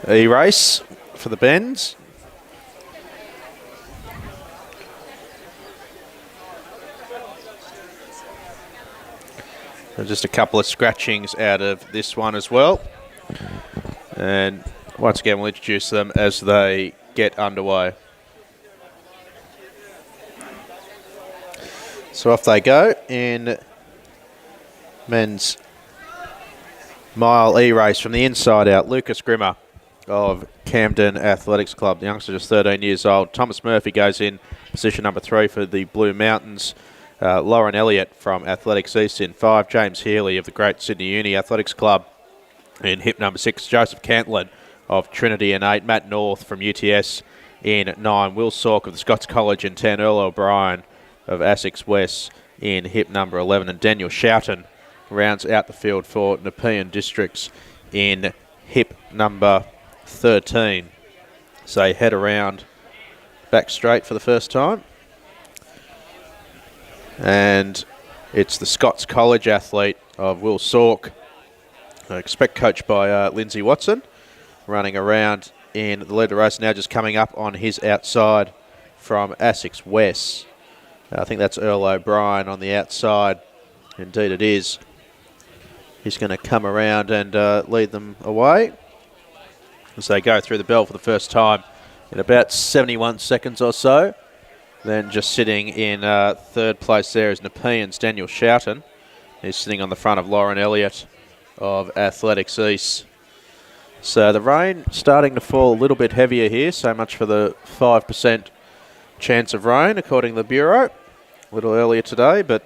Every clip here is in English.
E-race for the bends. So just a couple of scratchings out of this one as well. And once again, we'll introduce them as they get underway. So off they go in men's mile E-race from the inside out. Lucas Grimmer of Camden Athletics Club. The youngster just 13 years old. Thomas Murphy goes in position number 3 for the Blue Mountains. Lauren Elliott from Athletics East in 5. James Healy of the Great Sydney Uni Athletics Club in hip number 6. Joseph Cantlin of Trinity in 8. Matt North from UTS in 9. Will Sork of the Scots College in 10. Earl O'Brien of Essex West in hip number 11. And Daniel Shoughton rounds out the field for Nepean Districts in hip number 13. So head around back straight for the first time. And it's the Scots College athlete of Will Sork, I expect coached by Lindsay Watson, running around in the lead of the race now, just coming up on his outside from Essex West. I think that's Earl O'Brien on the outside. Indeed it is. He's going to come around and lead them away as they go through the bell for the first time in about 71 seconds or so. Then just sitting in third place there is Nepean's Daniel Shoughton. He's sitting on the front of Lauren Elliott of Athletics East. So the rain starting to fall a little bit heavier here. So much for the 5% chance of rain, according to the Bureau. A little earlier today, but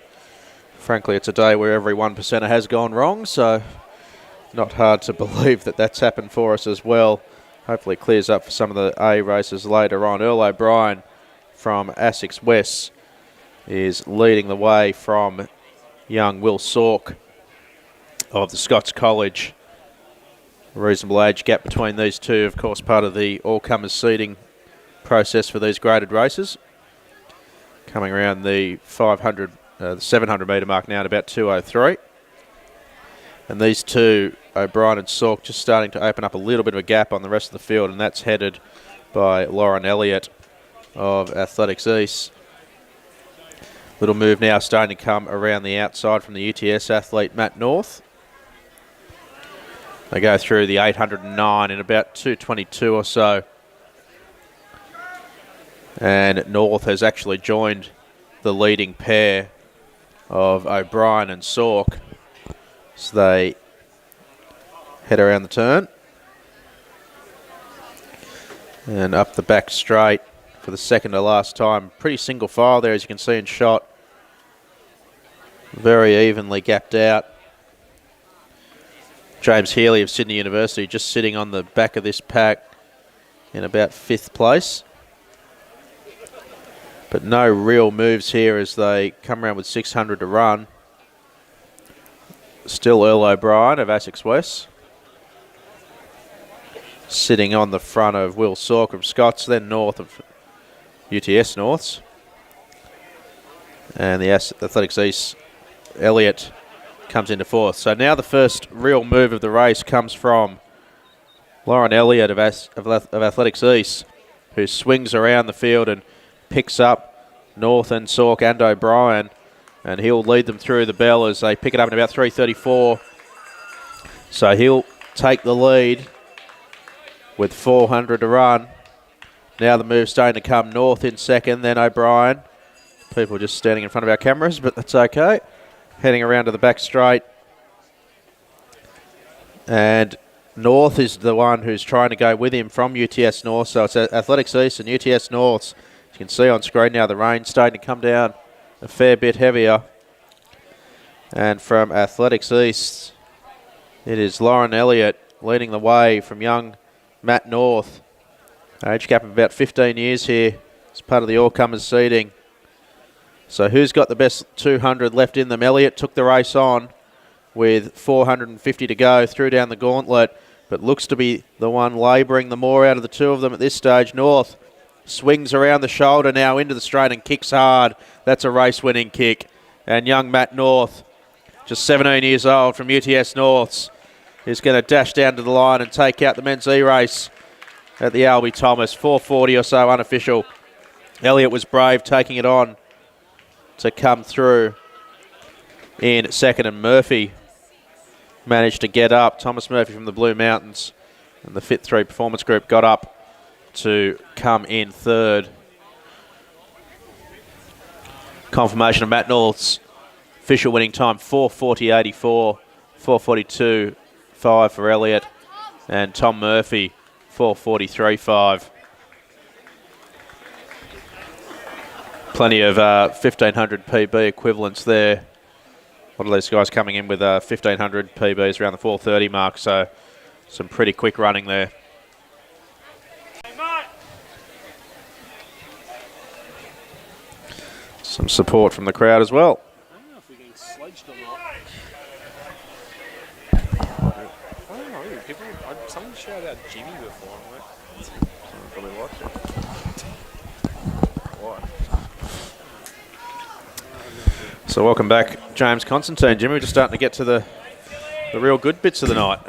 frankly it's a day where every 1%er has gone wrong. So not hard to believe that that's happened for us as well. Hopefully it clears up for some of the A races later on. Earl O'Brien from Essex West is leading the way from young Will Sork of the Scots College. A reasonable age gap between these two, of course, part of the all-comers seeding process for these graded races. Coming around the 700 metre mark now at about 2:03. And these two, O'Brien and Sork, just starting to open up a little bit of a gap on the rest of the field, and that's headed by Lauren Elliott of Athletics East. Little move now starting to come around the outside from the UTS athlete Matt North. They go through the 809 in about 2:22 or so. And North has actually joined the leading pair of O'Brien and Sork. So they head around the turn. And up the back straight for the second to last time. Pretty single file there, as you can see in shot. Very evenly gapped out. James Healy of Sydney University just sitting on the back of this pack in about 5th place. But no real moves here as they come around with 600 to run. Still Earl O'Brien of Essex West sitting on the front of Will Sork of Scots, then North of UTS Norths. And the Athletics East, Elliott, comes into 4th. So now the first real move of the race comes from Lauren Elliott of Athletics East, who swings around the field and picks up North and Sork and O'Brien, and he'll lead them through the bell as they pick it up in about 3:34. So he'll take the lead with 400 to run. Now the move's starting to come. North in second, then O'Brien. People just standing in front of our cameras, but that's okay. Heading around to the back straight. And North is the one who's trying to go with him from UTS North. So it's Athletics East and UTS North. You can see on screen now the rain starting to come down a fair bit heavier. And from Athletics East, it is Lauren Elliott leading the way from young Matt North. Age gap of about 15 years here as part of the all-comers seeding. So who's got the best 200 left in them? Elliott took the race on with 450 to go, threw down the gauntlet, but looks to be the one labouring the more out of the two of them at this stage. North swings around the shoulder now into the straight and kicks hard. That's a race-winning kick. And young Matt North, just 17 years old from UTS Norths, is going to dash down to the line and take out the men's E-race at the Albie Thomas. 4:40 or so unofficial. Elliott was brave, taking it on to come through in second, and Murphy managed to get up. Thomas Murphy from the Blue Mountains and the Fit 3 Performance Group got up to come in third. Confirmation of Matt North's official winning time, 4:40.84, 4:42.5 for Elliott, and Tom Murphy, 4:43.5. Plenty of 1500 PB equivalents there. A lot of these guys coming in with 1500 PBs around the 4:30 mark, so some pretty quick running there. Some support from the crowd as well. I don't know if we're getting sledged or not. I don't know. Someone shouted out Jimmy before. I'm like, someone probably watched it. What? So welcome back, James Constantine. Jimmy, we're just starting to get to the real good bits of the night.